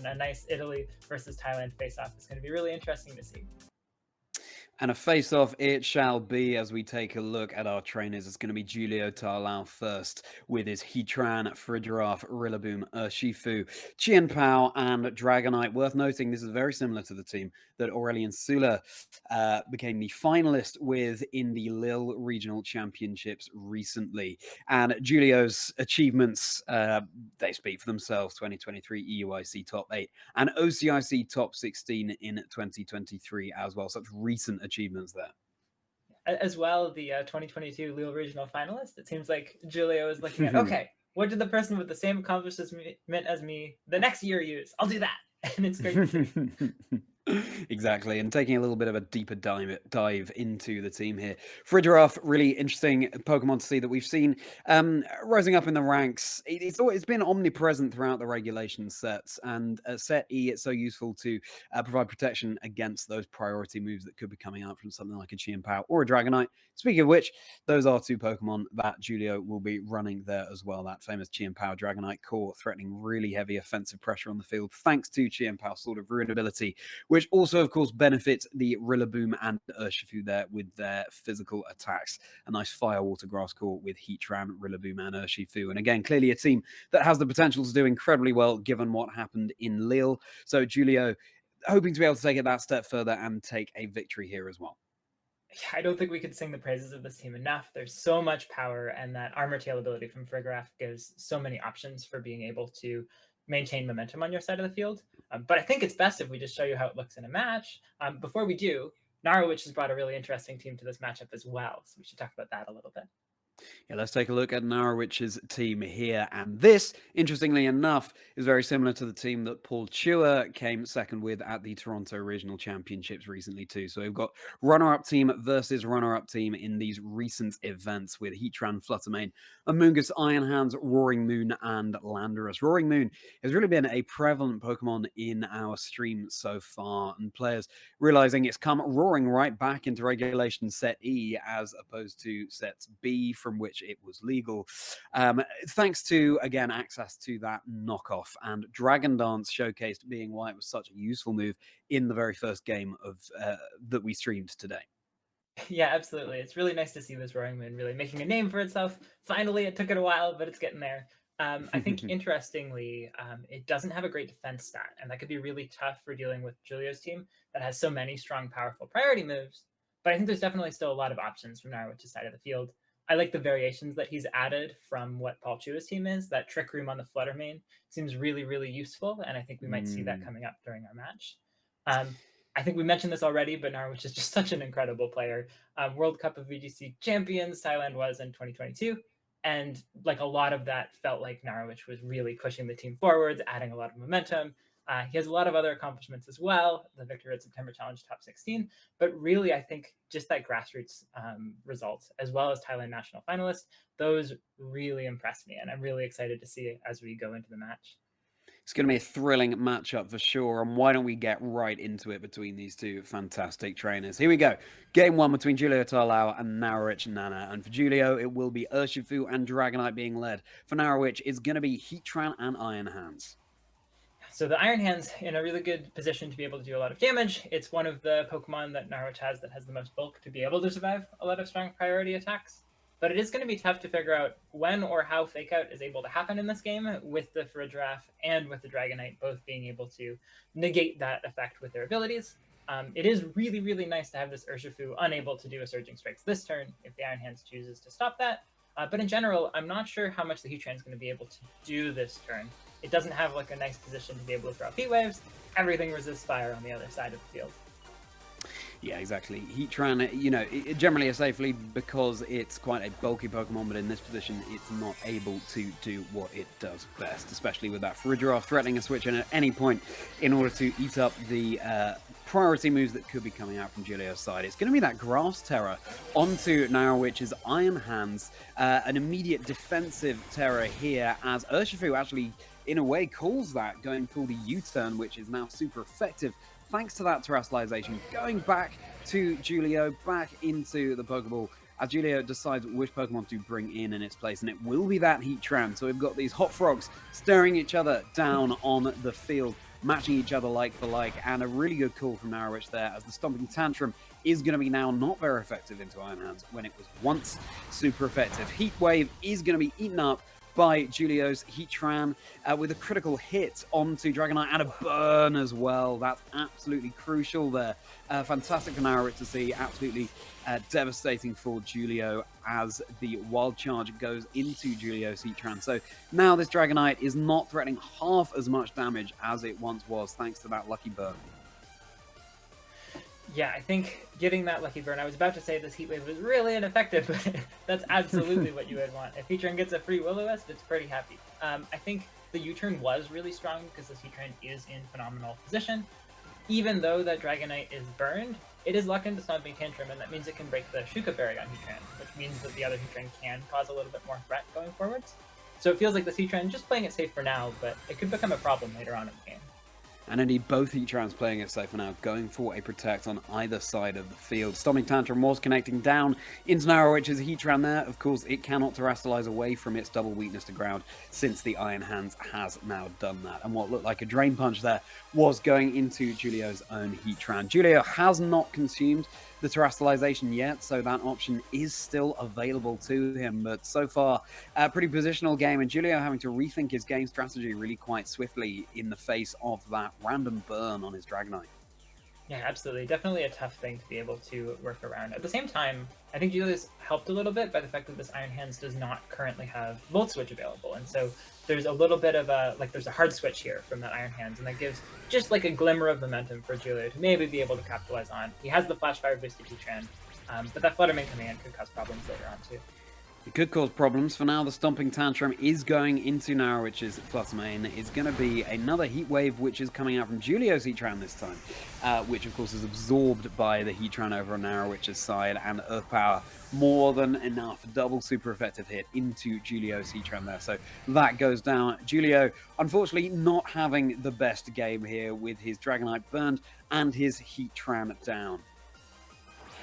a nice Italy versus Thailand face-off is going to be really interesting to see. And a face-off it shall be as we take a look at our trainers. It's going to be Giulio Tarlao first with his Heatran, Fridgeraff, Rillaboom, Urshifu, Chien Pao, and Dragonite. Worth noting, this is very similar to the team that Aurelian Sula became the finalist with in the Lille Regional Championships recently. And Giulio's achievements, they speak for themselves. 2023 EUIC top 8 and OCIC top 16 in 2023 as well. Such recent achievements there. As well, the 2022 Lille Regional finalist, it seems like Giulio is looking at, okay, what did the person with the same accomplishment as me the next year use? I'll do that. And it's great to see. Exactly, and taking a little bit of a deeper dive into the team here. Fridgeraff, really interesting Pokemon to see that we've seen rising up in the ranks. It's been omnipresent throughout the regulation sets, and set E, it's so useful to provide protection against those priority moves that could be coming out from something like a Chien Pao or a Dragonite. Speaking of which, those are two Pokemon that Giulio will be running there as well. That famous Chien Pao Dragonite core threatening really heavy offensive pressure on the field thanks to Chien Pao's Sword of Ruin ability, which also, of course, benefits the Rillaboom and Urshifu there with their physical attacks. A nice Fire Water Grass core with Heatran, Rillaboom, and Urshifu. And again, clearly a team that has the potential to do incredibly well given what happened in Lille. So Giulio hoping to be able to take it that step further and take a victory here as well. I don't think we could sing the praises of this team enough. There's so much power, and that Armor Tail ability from Fridgeraff gives so many options for being able to maintain momentum on your side of the field. But I think it's best if we just show you how it looks in a match. Before we do, Narawitch has brought a really interesting team to this matchup as well, so we should talk about that a little bit. Yeah, let's take a look at Narawitch's team here. And this, interestingly enough, is very similar to the team that Paul Chua came second with at the Toronto Regional Championships recently too. So we've got runner-up team versus runner-up team in these recent events with Heatran, Fluttermane, Amoonguss, Iron Hands, Roaring Moon, and Landorus. Roaring Moon has really been a prevalent Pokemon in our stream so far, and players realizing it's come roaring right back into regulation set E as opposed to set B, from which it was legal. Thanks to, again, access to that knockoff. And Dragon Dance showcased being why it was such a useful move in the very first game of that we streamed today. Yeah, absolutely. It's really nice to see this Roaring Moon really making a name for itself. Finally, it took it a while, but it's getting there. I think, interestingly, it doesn't have a great defense stat, and that could be really tough for dealing with Giulio's team that has so many strong, powerful priority moves. But I think there's definitely still a lot of options from Narawitch's side of the field. I like the variations that he's added from what Paul Chua's team is. That Trick Room on the Fluttermane seems really, really useful, and I think we might see that coming up during our match. I think we mentioned this already, but Narawitch is just such an incredible player. World Cup of VGC champions, Thailand was in 2022. And like a lot of that felt like Narawitch was really pushing the team forwards, adding a lot of momentum. He has a lot of other accomplishments as well, the victory at September Challenge top 16. But really, I think just that grassroots results, as well as Thailand national finalist, those really impressed me. And I'm really excited to see it as we go into the match. It's going to be a thrilling matchup for sure. And why don't we get right into it between these two fantastic trainers? Here we go. Game one between Giulio Tarlao and Narawitch Naenna. And for Giulio, it will be Urshifu and Dragonite being led. For Narawitch, it's going to be Heatran and Iron Hands. So the Iron Hand's in a really good position to be able to do a lot of damage. It's one of the Pokemon that Narawitch has that has the most bulk to be able to survive a lot of strong priority attacks. But it is going to be tough to figure out when or how Fake Out is able to happen in this game with the Fridgeraff and with the Dragonite both being able to negate that effect with their abilities. It is really, really nice to have this Urshifu unable to do a Surging Strikes this turn if the Iron Hands chooses to stop that. But in general, I'm not sure how much the Heatran is going to be able to do this turn. It doesn't have like a nice position to be able to throw Heat Waves. Everything resists fire on the other side of the field. Yeah, exactly. Heatran, you know, it generally is safely because it's quite a bulky Pokemon, but in this position, it's not able to do what it does best, especially with that Fridgeraff threatening a switch in at any point in order to eat up the priority moves that could be coming out from Giulio's side. It's going to be that Grass Terror onto Narawitch's Iron Hands, an immediate defensive terror here as Urshifu actually, in a way, calls that, going for the U-turn, which is now super effective. Thanks to that terrestrialization, going back to Giulio, back into the Pokeball, as Giulio decides which Pokemon to bring in its place, and it will be that Heatran. So we've got these hot frogs staring each other down on the field. matching each other like for like, and a really good call from Narawitch there, as the Stomping Tantrum is going to be now not very effective into Iron Hands when it was once super effective. Heat Wave is going to be eaten up by Giulio's Heatran with a critical hit onto Dragonite and a burn as well. That's absolutely crucial there. Fantastic for Narawitch to see, absolutely devastating for Giulio as the Wild Charge goes into Giulio's Heatran. So now this Dragonite is not threatening half as much damage as it once was, thanks to that lucky burn. Yeah, I think getting that lucky burn, I was about to say this Heat Wave was really ineffective, but that's absolutely what you would want. If Heatran gets a free Will-O-Wisp, it's pretty happy. I think the U-turn was really strong because this Heatran is in phenomenal position. Even though that Dragonite is burned, it is locked into Stomping Tantrum, and that means it can break the Shuka Berry on Heatran, which means that the other Heatran can cause a little bit more threat going forwards. So it feels like this Heatran just playing it safe for now, but it could become a problem later on in the game. And indeed, both Heatrans playing it safe for now, going for a Protect on either side of the field. Stomping Tantrum was connecting down into Narawitch's Heatran there. Of course, it cannot Terrastallize away from its double weakness to ground, since the Iron Hands has now done that. And what looked like a Drain Punch there was going into Giulio's own Heatran. Giulio has not consumed the Terrastalization yet, so that option is still available to him. But so far, a pretty positional game, and Giulio having to rethink his game strategy really quite swiftly in the face of that random burn on his Dragonite. Yeah, absolutely. Definitely a tough thing to be able to work around. At the same time, I think Giulio's helped a little bit by the fact that this Iron Hands does not currently have Volt Switch available. And so there's a little bit of a, there's a hard switch here from that Iron Hands, and that gives just like a glimmer of momentum for Giulio to maybe be able to capitalize on. He has the Flash Fire boosted Heatran, but that Fluttermane command could cause problems later on too. It could cause problems. For now, the Stomping Tantrum is going into Narawitch's Fluttermane. It's going to be another Heat Wave, which is coming out from Giulio's Heatran this time, which of course is absorbed by the Heatran over on Narawitch's side, and Earth Power more than enough. Double super effective hit into Giulio's Heatran there. So that goes down. Giulio, unfortunately, not having the best game here with his Dragonite burned and his Heatran down.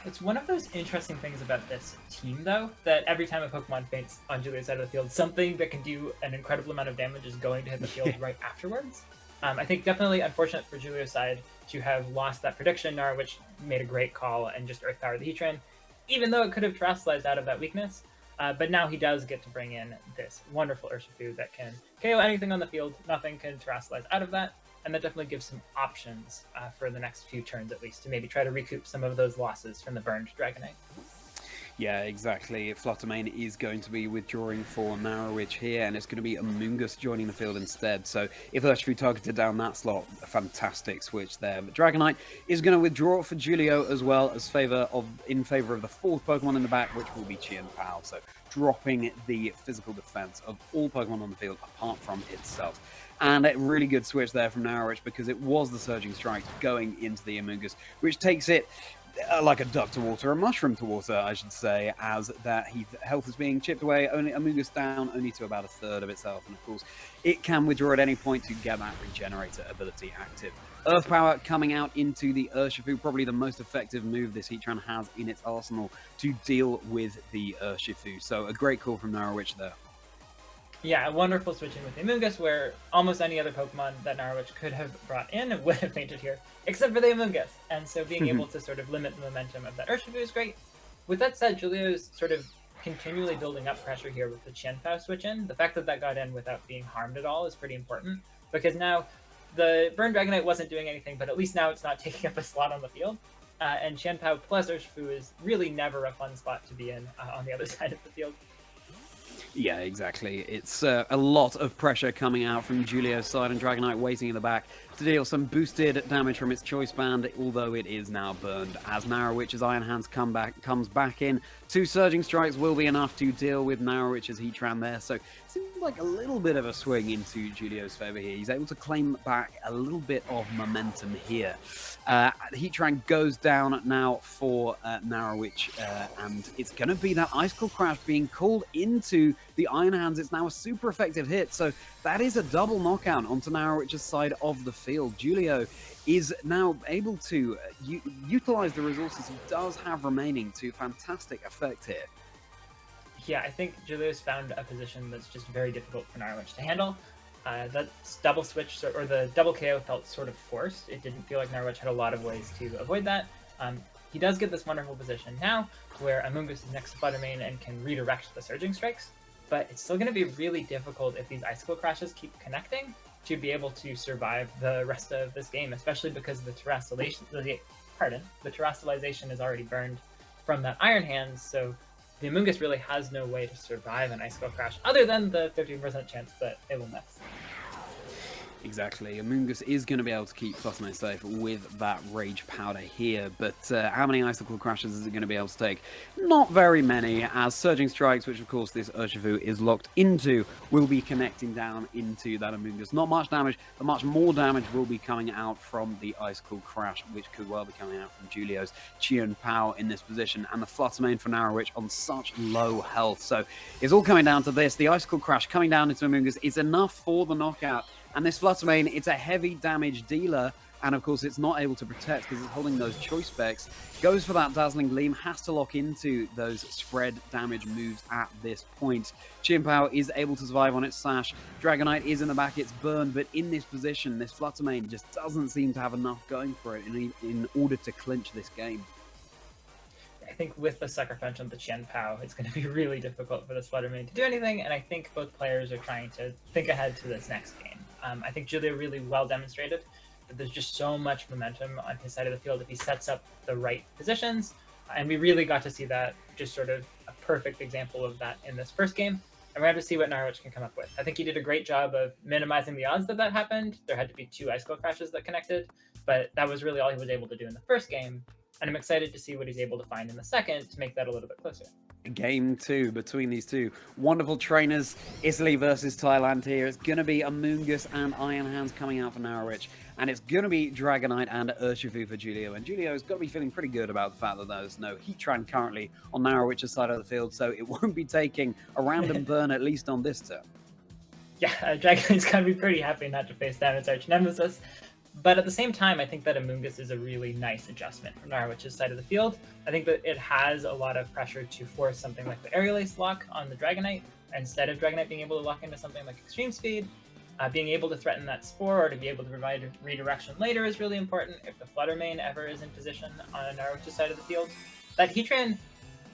It's one of those interesting things about this team, though, that every time a Pokemon faints on Giulio's side of the field, something that can do an incredible amount of damage is going to hit the field right afterwards. I think definitely unfortunate for Giulio's side to have lost that prediction. Narawitch made a great call and just Earth Powered the Heatran, even though it could have Terrastallized out of that weakness. But now he does get to bring in this wonderful Urshifu that can KO anything on the field. Nothing can Terrastallize out of that. And that definitely gives some options for the next few turns, at least, to maybe try to recoup some of those losses from the burned Dragonite. Yeah, exactly. Fluttermane is going to be withdrawing for Narawitch here, and it's going to be Amoonguss joining the field instead. So if Urshifu targeted down that slot, a fantastic switch there. But Dragonite is going to withdraw for Giulio as well, as in favor of the fourth Pokemon in the back, which will be Chien-Pao. So dropping the physical defense of all Pokemon on the field apart from itself. And a really good switch there from Narawitch, because it was the Surging Strike going into the Amoonguss, which takes it like a duck to water, a mushroom to water, I should say, as that health is being chipped away, only Amoonguss down only to about a third of its health. And of course, it can withdraw at any point to get that Regenerator ability active. Earth Power coming out into the Urshifu, probably the most effective move this Heatran has in its arsenal to deal with the Urshifu. So a great call from Narawitch there. Yeah, a wonderful switching with the Amoonguss, where almost any other Pokemon that Narawitch could have brought in would have fainted here, except for the Amoonguss. And so being able to sort of limit the momentum of that Urshifu is great. With that said, Giulio's sort of continually building up pressure here with the Chien-Pao switch in. The fact that that got in without being harmed at all is pretty important, because now the Burn Dragonite wasn't doing anything, but at least now it's not taking up a slot on the field. And Chien-Pao plus Urshifu is really never a fun spot to be in on the other side of the field. Yeah, exactly. It's a lot of pressure coming out from Giulio's side, and Dragonite waiting in the back to deal some boosted damage from its Choice Band, although it is now burned. As Narawitch's Iron Hands comes back in, 2 Surging Strikes will be enough to deal with Narawitch's Heatran there, so it seems like a little bit of a swing into Giulio's favour here. He's able to claim back a little bit of momentum here. Heatran goes down now for Narawitch, and it's going to be that Icicle Crash being called into the Iron Hands. It's now a super effective hit, so that is a double knockout onto Narawitch's side of the field. Giulio is now able to utilize the resources he does have remaining to fantastic effect here. Yeah, I think Giulio's found a position that's just very difficult for Narawitch to handle. that double switch or the double KO felt sort of forced. It didn't feel like Narawitch had a lot of ways to avoid that. He does get this wonderful position now where Amoonguss is next to Fluttermane and can redirect the Surging Strikes, but it's still going to be really difficult if these Icicle Crashes keep connecting to be able to survive the rest of this game, especially because the terrestrialization is already burned from that Iron Hands, so the Amoonguss really has no way to survive an Icicle Crash other than the 15% chance that it will miss. Exactly. Amoonguss is going to be able to keep Fluttermane safe with that Rage Powder here, but how many Icicle Crashes is it going to be able to take? Not very many, as Surging Strikes, which of course this Urshifu is locked into, will be connecting down into that Amoonguss. Not much damage, but much more damage will be coming out from the Icicle Crash, which could well be coming out from Giulio's Chien Pao in this position, and the Fluttermane for Narawitch on such low health. So it's all coming down to this. The Icicle Crash coming down into Amoonguss is enough for the knockout. And this Fluttermane, it's a heavy damage dealer, and of course it's not able to protect because it's holding those choice specs. Goes for that Dazzling Gleam, has to lock into those spread damage moves at this point. Chien Pao is able to survive on its Sash. Dragonite is in the back, it's burned, but in this position, this Fluttermane just doesn't seem to have enough going for it in order to clinch this game. I think with the Sucker Punch on the Chien Pao, it's going to be really difficult for this Fluttermane to do anything, and I think both players are trying to think ahead to this next game. I think Giulio really well demonstrated that there's just so much momentum on his side of the field if he sets up the right positions, and we really got to see that, just sort of a perfect example of that in this first game, and we're going to see what Narawitch can come up with. I think he did a great job of minimizing the odds that happened. There had to be 2 Icicle Crashes that connected, but that was really all he was able to do in the first game, and I'm excited to see what he's able to find in the second to make that a little bit closer. Game 2 between these two wonderful trainers. Italy versus Thailand here. It's going to be Amoonguss and Iron Hands coming out for Narawitch, and it's going to be Dragonite and Urshifu for Giulio. And Giulio's got to be feeling pretty good about the fact that there's no Heatran currently on Narawitch's side of the field, so it won't be taking a random burn, at least on this turn. Yeah, Dragonite's got to be pretty happy not to face down its arch nemesis. But at the same time, I think that Amoonguss is a really nice adjustment from Narawitch's side of the field. I think that it has a lot of pressure to force something like the Aerial Ace lock on the Dragonite, instead of Dragonite being able to lock into something like Extreme Speed. Being able to threaten that Spore or to be able to provide redirection later is really important if the Fluttermane ever is in position on Narawitch's side of the field. That Heatran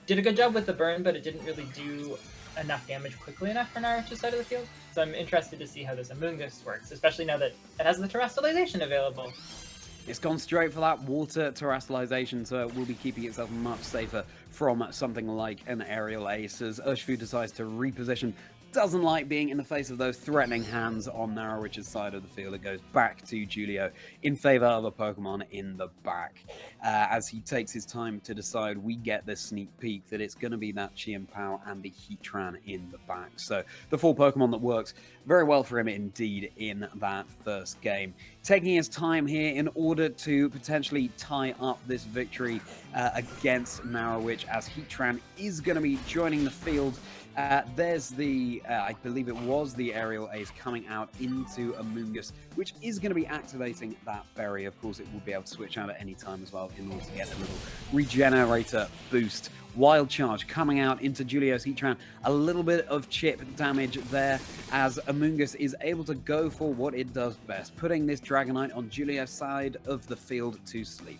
did a good job with the burn, but it didn't really do enough damage quickly enough for Narawitch's side of the field. So I'm interested to see how this Amoonguss works, especially now that it has the terrestrialization available. It's gone straight for that water terrestrialization, so it will be keeping itself much safer from something like an Aerial Ace, as Urshifu decides to reposition. Doesn't like being in the face of those threatening hands on Narawitch's side of the field. It goes back to Giulio in favor of a Pokemon in the back. As he takes his time to decide, we get this sneak peek that it's going to be that Chien Pao and the Heatran in the back. So the 4 Pokemon that works very well for him indeed in that first game. Taking his time here in order to potentially tie up this victory against Narawitch, as Heatran is going to be joining the field. There's the, I believe it was the Aerial Ace coming out into Amoonguss, which is going to be activating that berry. Of course, it will be able to switch out at any time as well in order to get a little regenerator boost. Wild Charge coming out into Giulio's Heatran. A little bit of chip damage there as Amoonguss is able to go for what it does best, putting this Dragonite on Giulio's side of the field to sleep.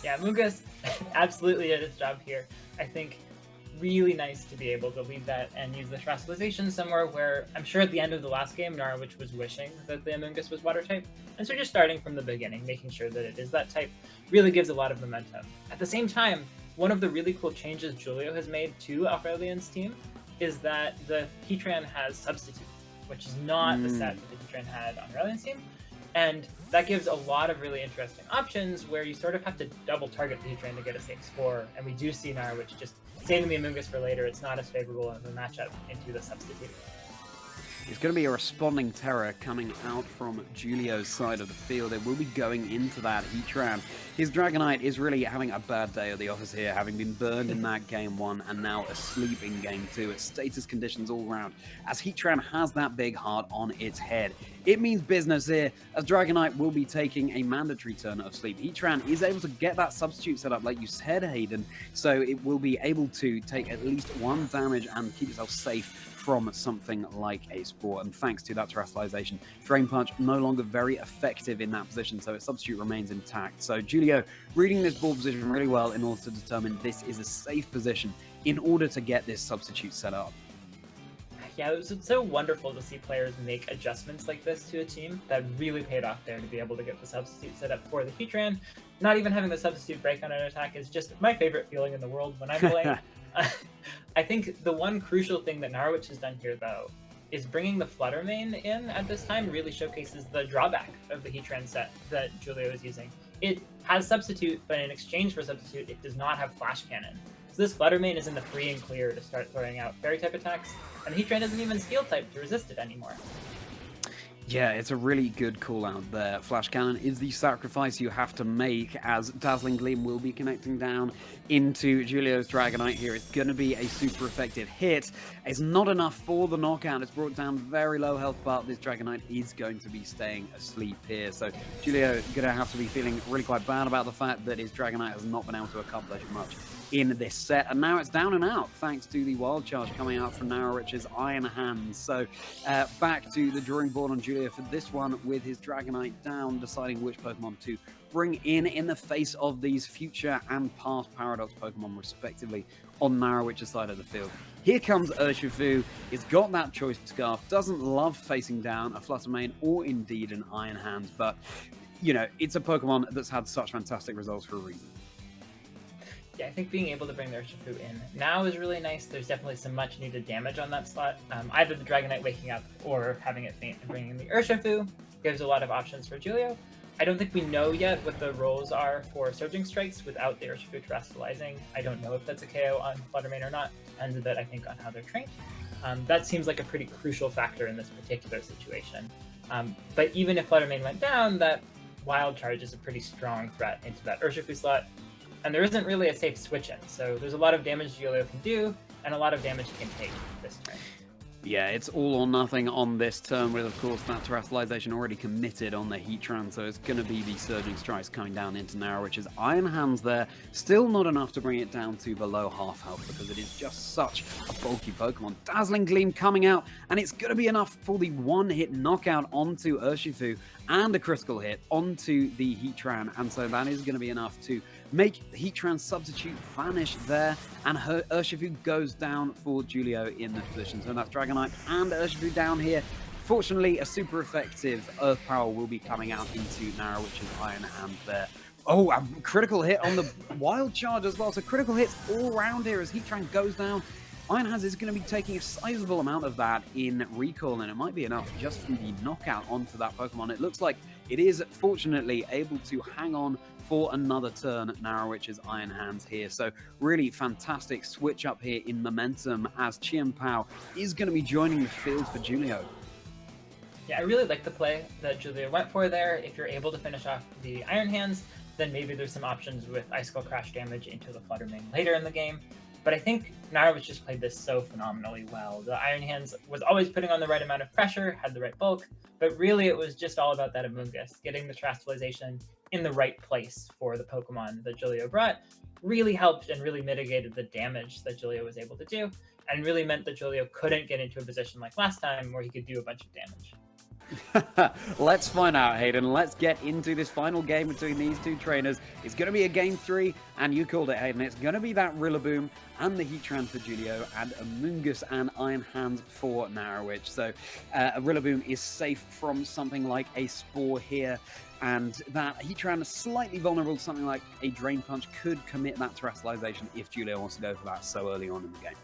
Yeah, Amoonguss absolutely did its job here. I think really nice to be able to leave that and use the terrestrialization somewhere where I'm sure at the end of the last game, Narawitch was wishing that the Amoonguss was water type. And so just starting from the beginning, making sure that it is that type, really gives a lot of momentum. At the same time, one of the really cool changes Giulio has made to Aurelian's team is that the Heatran has Substitute, which is not the set that the Heatran had on Aurelian's team. And that gives a lot of really interesting options where you sort of have to double target the Heatran to get a safe score. And we do see Narawitch just saving the Amoonguss for later. It's not as favorable of a matchup into the Substitute. It's going to be a responding Terror coming out from Giulio's side of the field. It will be going into that Heatran. His Dragonite is really having a bad day at the office here, having been burned in that Game 1 and now asleep in Game 2. It's status conditions all round, as Heatran has that big heart on its head. It means business here, as Dragonite will be taking a mandatory turn of sleep. Heatran is able to get that substitute set up, like you said, Hayden, so it will be able to take at least 1 damage and keep itself safe from something like a Spore, and thanks to that terrestrialization, Drain Punch no longer very effective in that position, so its substitute remains intact. So Giulio reading this board position really well in order to determine this is a safe position in order to get this substitute set up. Yeah, it was so wonderful to see players make adjustments like this to a team. That really paid off there to be able to get the substitute set up for the Heatran. Not even having the substitute break on an attack is just my favorite feeling in the world when I'm playing. I think the one crucial thing that Narawitch has done here, though, is bringing the Flutter Mane in at this time really showcases the drawback of the Heatran set that Giulio is using. It has substitute, but in exchange for substitute, it does not have Flash Cannon. So this Flutter Mane is in the free and clear to start throwing out fairy type attacks, and the Heatran isn't even steel type to resist it anymore. Yeah, it's a really good call out there. Flash Cannon is the sacrifice you have to make, as Dazzling Gleam will be connecting down into Giulio's Dragonite here. It's going to be a super effective hit. It's not enough for the knockout. It's brought down very low health, but this Dragonite is going to be staying asleep here. So Giulio going to have to be feeling really quite bad about the fact that his Dragonite has not been able to accomplish much in this set, and now it's down and out thanks to the wild charge coming out from Narawitch's Iron Hands. So back to the drawing board on Giulio for this one, with his Dragonite down, deciding which Pokemon to bring in the face of these future and past Paradox Pokemon respectively on Narawitch's side of the field. Here comes Urshifu. It's got that Choice Scarf, doesn't love facing down a Flutter Mane or indeed an Iron Hands, but you know, it's a Pokemon that's had such fantastic results for a reason. Yeah, I think being able to bring the Urshifu in now is really nice. There's definitely some much needed damage on that slot. Either the Dragonite waking up or having it faint and bringing in the Urshifu gives a lot of options for Giulio. I don't think we know yet what the roles are for Surging Strikes without the Urshifu terrestrializing. I don't know if that's a KO on Flutter Mane or not. Depends a bit, I think, on how they're trained. That seems like a pretty crucial factor in this particular situation. But even if Flutter Mane went down, that Wild Charge is a pretty strong threat into that Urshifu slot. And there isn't really a safe switch in, so there's a lot of damage Giulio can do, and a lot of damage he can take this turn. Yeah, it's all or nothing on this turn, with, of course, that terrestrialization already committed on the Heatran, so it's going to be the Surging Strikes coming down into Narawitch's Iron Hands there. Still not enough to bring it down to below half health, because it is just such a bulky Pokemon. Dazzling Gleam coming out, and it's going to be enough for the one-hit knockout onto Urshifu, and a critical hit onto the Heatran, and so that is going to be enough to make Heatran's substitute vanish there, and Urshifu goes down for Giulio in the position. So that's Dragonite and Urshifu down here. Fortunately, a super effective Earth Power will be coming out into Narawitch's Iron Hand there. Oh, a critical hit on the Wild Charge as well. So critical hits all around here as Heatran goes down. Iron Hands is going to be taking a sizable amount of that in recoil, and it might be enough just for the knockout onto that Pokemon. It looks like it is fortunately able to hang on for another turn, Narawitch's Iron Hands here. So really fantastic switch up here in momentum as Chien-Pao is going to be joining the field for Giulio. Yeah, I really like the play that Giulio went for there. If you're able to finish off the Iron Hands, then maybe there's some options with Icicle Crash damage into the Flutter Mane later in the game. But I think Narawitch just played this so phenomenally well. The Iron Hands was always putting on the right amount of pressure, had the right bulk, but really it was just all about that Amoonguss, getting the terrestrialization in the right place for the Pokemon that Giulio brought, really helped and really mitigated the damage that Giulio was able to do, and really meant that Giulio couldn't get into a position like last time where he could do a bunch of damage. Let's find out, Hayden. Let's get into this final game between these two trainers. It's going to be a game 3, and you called it, Hayden. It's going to be that Rillaboom and the Heatran for Giulio, and Amoonguss and Iron Hands for Narawitch. So a Rillaboom is safe from something like a Spore here, and that Heatran is slightly vulnerable to something like a Drain Punch could commit that terrestrialization if Giulio wants to go for that so early on in the game.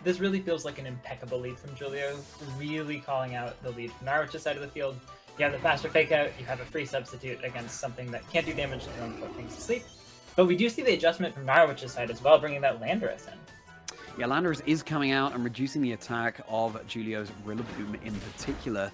This really feels like an impeccable lead from Giulio, really calling out the lead from Narawitch's side of the field. You have the faster fake out, you have a free substitute against something that can't do damage to throwing put things to sleep. But we do see the adjustment from Narawitch's side as well, bringing that Landorus in. Yeah, Landorus is coming out and reducing the attack of Giulio's Rillaboom in particular.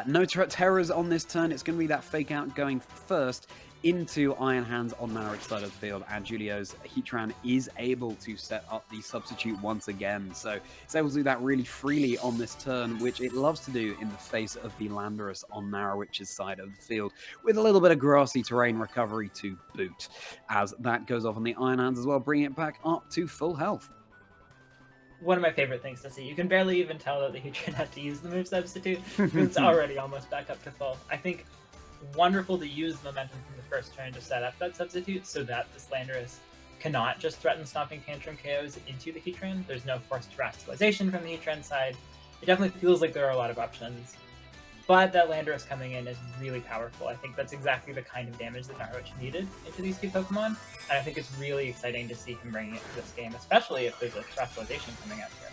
No terrors on this turn. It's going to be that fake out going first into Iron Hands on Narawitch's side of the field, and Giulio's Heatran is able to set up the substitute once again. So it's able to do that really freely on this turn, which it loves to do in the face of the Landorus on Narawitch's side of the field, with a little bit of grassy terrain recovery to boot, as that goes off on the Iron Hands as well, bringing it back up to full health. one of my favorite things to see. You can barely even tell that the Heatran had to use the move substitute because it's already almost back up to full. I think wonderful to use momentum from the first turn to set up that substitute so that this Landorus cannot just threaten Stomping Tantrum KOs into the Heatran. There's no forced terastallization from the Heatran side. It definitely feels like there are a lot of options. But that Landorus coming in is really powerful. I think that's exactly the kind of damage that Narawitch needed into these two Pokemon. And I think it's really exciting to see him bringing it to this game, especially if there's a terastallization coming out here.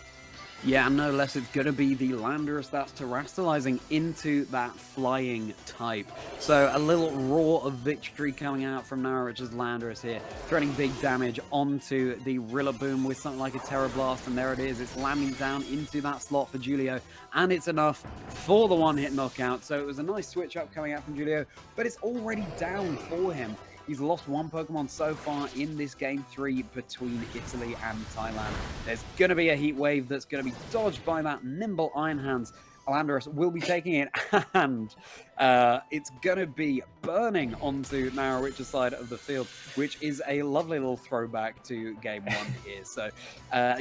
Yeah, and no less, it's going to be the Landorus that's terastallizing into that flying type. So a little roar of victory coming out from Narawitch's Landorus here, threatening big damage onto the Rillaboom with something like a Terra Blast, and there it is. It's landing down into that slot for Giulio, and it's enough for the one-hit knockout. So it was a nice switch up coming out from Giulio, but it's already down for him. He's lost one Pokemon so far in this Game 3 between Italy and Thailand. There's going to be a Heat Wave that's going to be dodged by that nimble Iron Hands. Landorus will be taking it, and it's going to be burning onto Narawitch's side of the field, which is a lovely little throwback to Game 1 here. So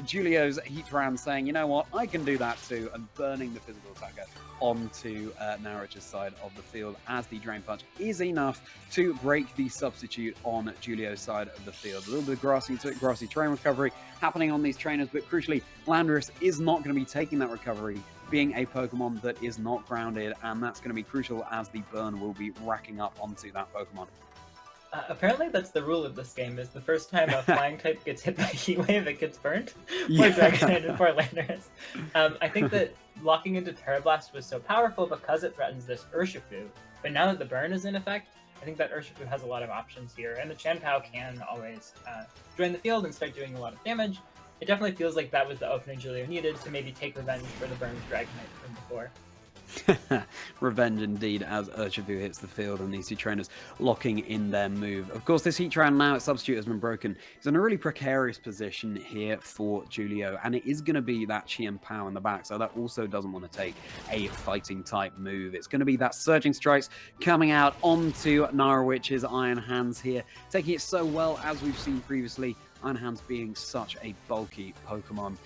Giulio's Heatran saying, you know what, I can do that too, and burning the physical attacker onto Narawitch's side of the field as the Drain Punch is enough to break the substitute on Giulio's side of the field. A little bit of grassy terrain recovery happening on these trainers, but crucially, Landorus is not going to be taking that recovery, being a Pokemon that is not grounded, and that's going to be crucial as the burn will be racking up onto that Pokemon. Apparently that's the rule of this game, is the first time a flying type gets hit by Heat Wave, it gets burnt. Yeah. Poor Dragonite and poor Landorus. I think that locking into Terra Blast was so powerful because it threatens this Urshifu, but now that the burn is in effect, I think that Urshifu has a lot of options here, and the Chien-Pao can always join the field and start doing a lot of damage. It definitely feels like that was the opening Giulio needed to maybe take revenge for the burned Dragonite from before. Revenge indeed, as Urshifu hits the field and these two trainers locking in their move. Of course, this Heatran now its substitute has been broken. He's in a really precarious position here for Giulio, and it is going to be that Chien-Pao in the back, so that also doesn't want to take a fighting type move. It's going to be that Surging Strikes coming out onto Narawitch's Iron Hands here, taking it so well as we've seen previously. Iron Hands being such a bulky Pokemon,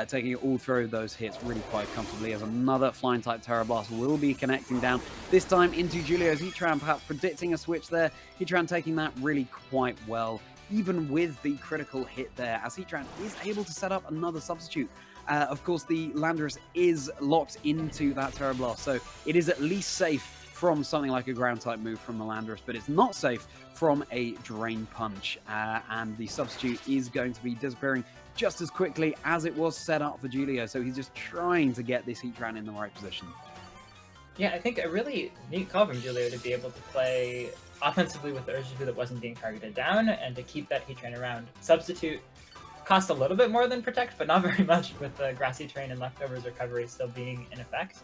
taking it all through those hits really quite comfortably, as another Flying type Terra Blast will be connecting down, this time into Giulio's Heatran, perhaps predicting a switch there. Heatran taking that really quite well, even with the critical hit there, as Heatran is able to set up another substitute. Of course, the Landorus is locked into that Terra Blast, so it is at least safe from something like a ground type move from the Landorus, but it's not safe from a Drain Punch, and the substitute is going to be disappearing just as quickly as it was set up for Giulio, so he's just trying to get this Heatran in the right position. Yeah, I think a really neat call from Giulio to be able to play offensively with the Urshifu that wasn't being targeted down, and to keep that Heatran around. Substitute cost a little bit more than Protect, but not very much, with the Grassy Terrain and Leftovers recovery still being in effect.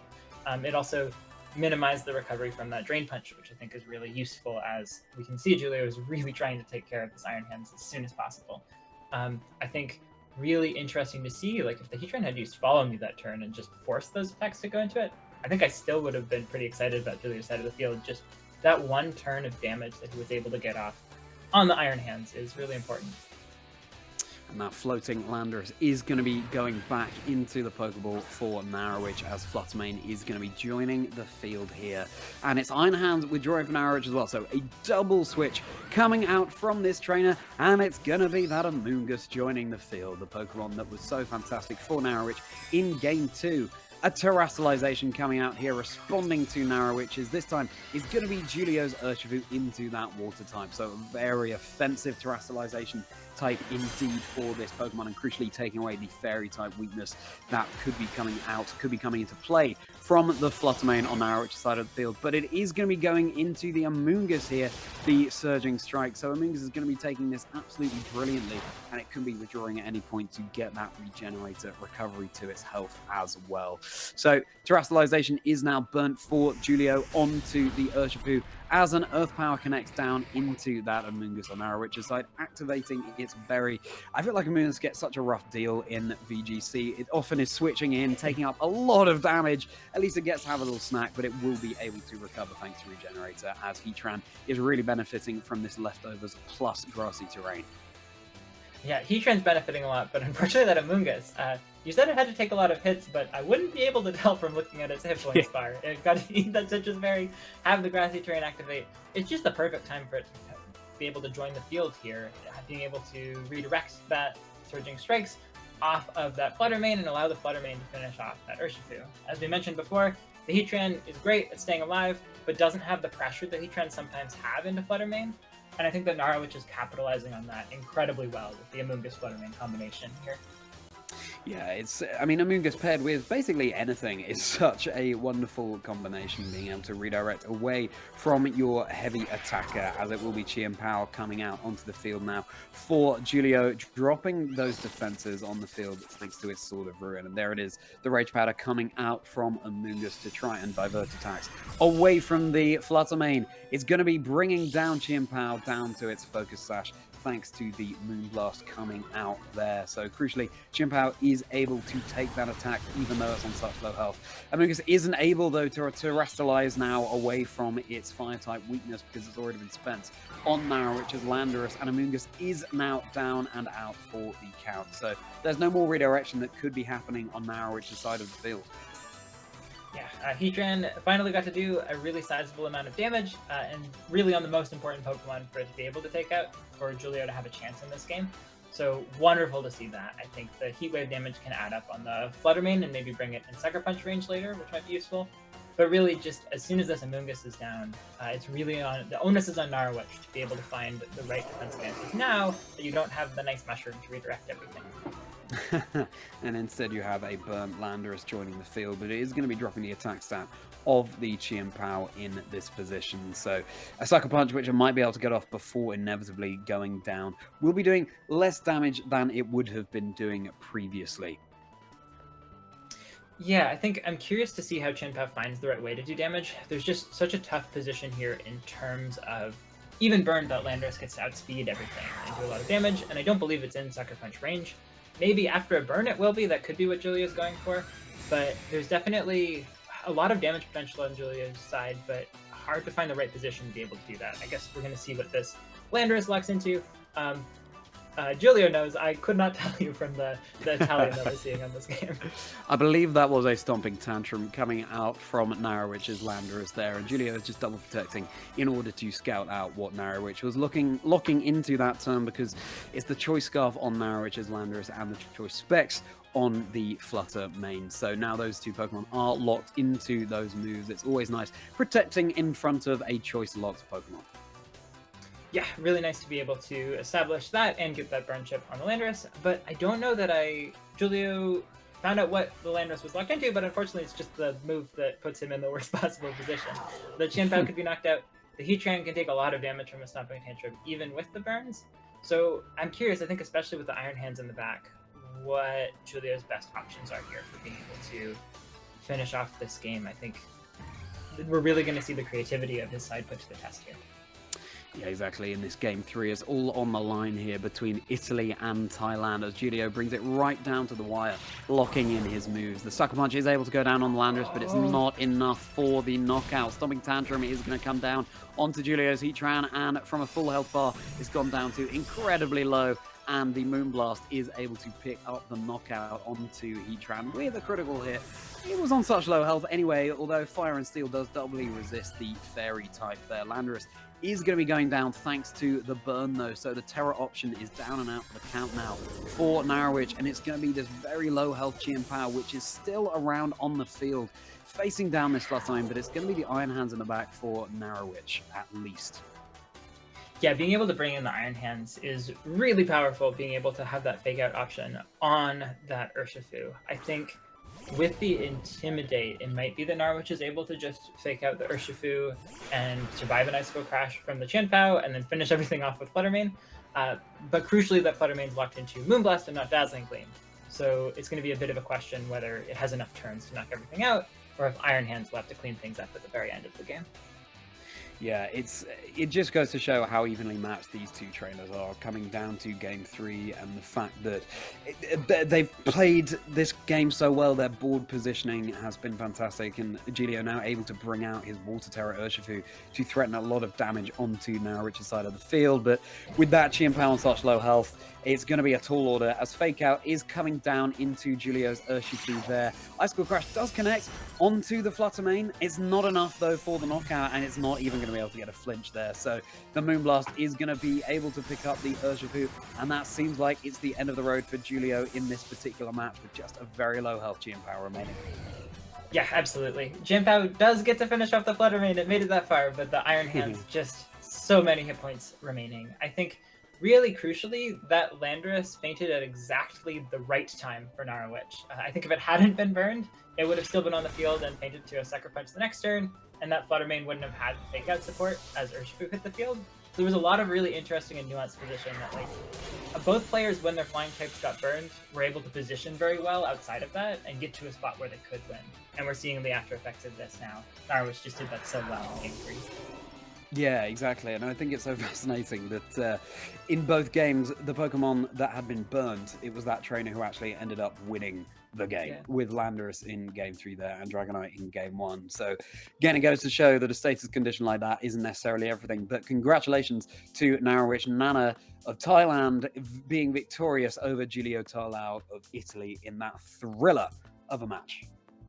It also minimize the recovery from that Drain Punch, which I think is really useful, as we can see Giulio is really trying to take care of this Iron Hands as soon as possible. I think really interesting to see, like, if the Heatran had used Follow Me that turn and just forced those attacks to go into it, I think I still would have been pretty excited about Giulio's side of the field. Just that one turn of damage that he was able to get off on the Iron Hands is really important. And that floating Landorus is going to be going back into the Pokeball for Narawitch, as Fluttermane is going to be joining the field here. And it's Iron Hands withdrawing from Narawitch as well, so a double switch coming out from this trainer, and it's going to be that Amoonguss joining the field, the Pokemon that was so fantastic for Narawitch in Game 2. A Terastallization coming out here, responding to Narawitch's. This time is going to be Giulio's Urshifu into that Water type. So a very offensive Terastallization type indeed for this Pokemon, and crucially taking away the Fairy type weakness that could be coming into play from the Fluttermane on Narawitch's side of the field. But it is going to be going into the Amoonguss here, the Surging Strike. So Amoonguss is going to be taking this absolutely brilliantly, and it can be withdrawing at any point to get that Regenerator recovery to its health as well. So Terastallization is now burnt for Giulio onto the Urshifu, as an Earth Power connects down into that Amoonguss on Narawitch's side, activating its berry. I feel like Amoonguss gets such a rough deal in VGC. It often is switching in, taking up a lot of damage. At least it gets to have a little snack, but it will be able to recover thanks to Regenerator, as Heatran is really benefiting from this Leftovers plus Grassy Terrain. Yeah, Heatran's benefiting a lot, but unfortunately that Amoonguss, You said it had to take a lot of hits, but I wouldn't be able to tell from looking at its hit points bar. It got to eat that Citrus Berry, have the Grassy Terrain activate. It's just the perfect time for it to be able to join the field here, being able to redirect that Surging Strikes off of that Flutter Mane and allow the Flutter Mane to finish off that Urshifu. As we mentioned before, the Heatran is great at staying alive, but doesn't have the pressure that Heatrans sometimes have into Flutter Mane. And I think that Narawitch is capitalizing on that incredibly well with the Amoonguss Flutter Mane combination here. Yeah, I mean, Amoonguss paired with basically anything is such a wonderful combination, being able to redirect away from your heavy attacker, as it will be Chien-Pao coming out onto the field now for Giulio, dropping those defenses on the field thanks to its Sword of Ruin. And there it is, the Rage Powder coming out from Amoonguss to try and divert attacks away from the Flutter Mane. It's going to be bringing down Chien-Pao down to its Focus Sash, thanks to the Moonblast coming out there. So crucially, Chien-Pao is able to take that attack even though it's on such low health. Amoonguss isn't able though to terrestrialize now away from its fire type weakness because it's already been spent on Narawitch's Landorus, and Amoonguss is now down and out for the count. So there's no more redirection that could be happening on Narawitch's side of the field. Yeah, Heatran finally got to do a really sizable amount of damage, and really on the most important Pokemon for it to be able to take out, for Giulio to have a chance in this game. So wonderful to see that. I think the Heat Wave damage can add up on the Flutter Mane and maybe bring it in Sucker Punch range later, which might be useful. But really, just as soon as this Amoonguss is down, it's really on the onus is on Narawitch to be able to find the right defense advantage now that you don't have the nice mushroom to redirect everything. And instead you have a burnt Landorus joining the field, but it is going to be dropping the attack stat of the Chien-Pao in this position. So a Sucker Punch, which I might be able to get off before inevitably going down, will be doing less damage than it would have been doing previously. Yeah, I think I'm curious to see how Chien-Pao finds the right way to do damage. There's just such a tough position here in terms of even burned, that Landorus gets to outspeed everything and do a lot of damage, and I don't believe it's in Sucker Punch range. Maybe after a burn it will be, that could be what Giulio's going for, but there's definitely a lot of damage potential on Giulio's side, but hard to find the right position to be able to do that. I guess we're going to see what this Landorus locks into. Giulio knows. I could not tell you from the Italian that we're seeing on this game. I believe that was a Stomping Tantrum coming out from Narawitch's Landorus there, and Giulio is just double protecting in order to scout out what Narawitch was locking into that turn, because it's the Choice Scarf on Narawitch's Landorus and the Choice Specs on the Flutter Mane. So now those two Pokemon are locked into those moves. It's always nice protecting in front of a Choice locked Pokemon. Yeah, really nice to be able to establish that and get that burn chip on the Landorus, but I don't know that Giulio found out what the Landorus was locked into, but unfortunately it's just the move that puts him in the worst possible position. The Chien-Pao could be knocked out, the Heatran can take a lot of damage from a Stomping Tantrum, even with the burns, so I'm curious, I think especially with the Iron Hands in the back, what Giulio's best options are here for being able to finish off this game. I think we're really going to see the creativity of his side put to the test here. Yeah, exactly. In this game 3, it's all on the line here between Italy and Thailand as Giulio brings it right down to the wire, locking in his moves. The Sucker Punch is able to go down on the Landorus, but it's not enough for the knockout. Stomping Tantrum is going to come down onto Giulio's Heatran, and from a full health bar, it's gone down to incredibly low, and the Moonblast is able to pick up the knockout onto Heatran with a critical hit. It was on such low health anyway, although Fire and Steel does doubly resist the Fairy type there. Landorus is going to be going down thanks to the burn though, so the Terror option is down and out for the count now for Narawitch, and it's going to be this very low health Chien-Pao, which is still around on the field, facing down this Flutter Mane, but it's going to be the Iron Hands in the back for Narawitch at least. Yeah, being able to bring in the Iron Hands is really powerful, being able to have that fake out option on that Urshifu. I think with the Intimidate, it might be that Narawitch is able to just fake out the Urshifu and survive an Icicle Crash from the Chien-Pao and then finish everything off with Flutter Mane. But crucially, that Flutter Mane's locked into Moonblast and not Dazzling Gleam. So it's going to be a bit of a question whether it has enough turns to knock everything out, or if Iron Hands will have to clean things up at the very end of the game. Yeah, it just goes to show how evenly matched these two trainers are, coming down to game 3, and the fact that they've played this game so well. Their board positioning has been fantastic, and Giulio now able to bring out his Water Terror Urshifu to threaten a lot of damage onto Narawitch's side of the field. But with that Chien Pao on such low health, it's going to be a tall order as Fake Out is coming down into Giulio's Urshifu there. Icicle Crash does connect onto the Flutter Mane. It's not enough though for the knockout, and it's not even going to be able to get a flinch there. So the Moonblast is going to be able to pick up the Urshifu, and that seems like it's the end of the road for Giulio in this particular match with just a very low health Chien Pao remaining. Yeah, absolutely. Chien Pao does get to finish off the Flutter Mane. It made it that far, but the Iron Hands, just so many hit points remaining. I think really crucially, that Landorus fainted at exactly the right time for Narawitch. I think if it hadn't been burned, it would have still been on the field and fainted to a Sucker Punch the next turn, and that Flutter Mane wouldn't have had Fake Out support as Urshifu hit the field. So there was a lot of really interesting and nuanced position that, like, both players, when their flying types got burned, were able to position very well outside of that and get to a spot where they could win. And we're seeing the after effects of this now. Narawitch just did that so well in game 3. Yeah, exactly. And I think it's so fascinating that in both games, the Pokemon that had been burned, it was that trainer who actually ended up winning the game, with Landorus in game 3 there and Dragonite in game 1. So again, it goes to show that a status condition like that isn't necessarily everything. But congratulations to Narawitch Naenna of Thailand being victorious over Giulio Tarlao of Italy in that thriller of a match.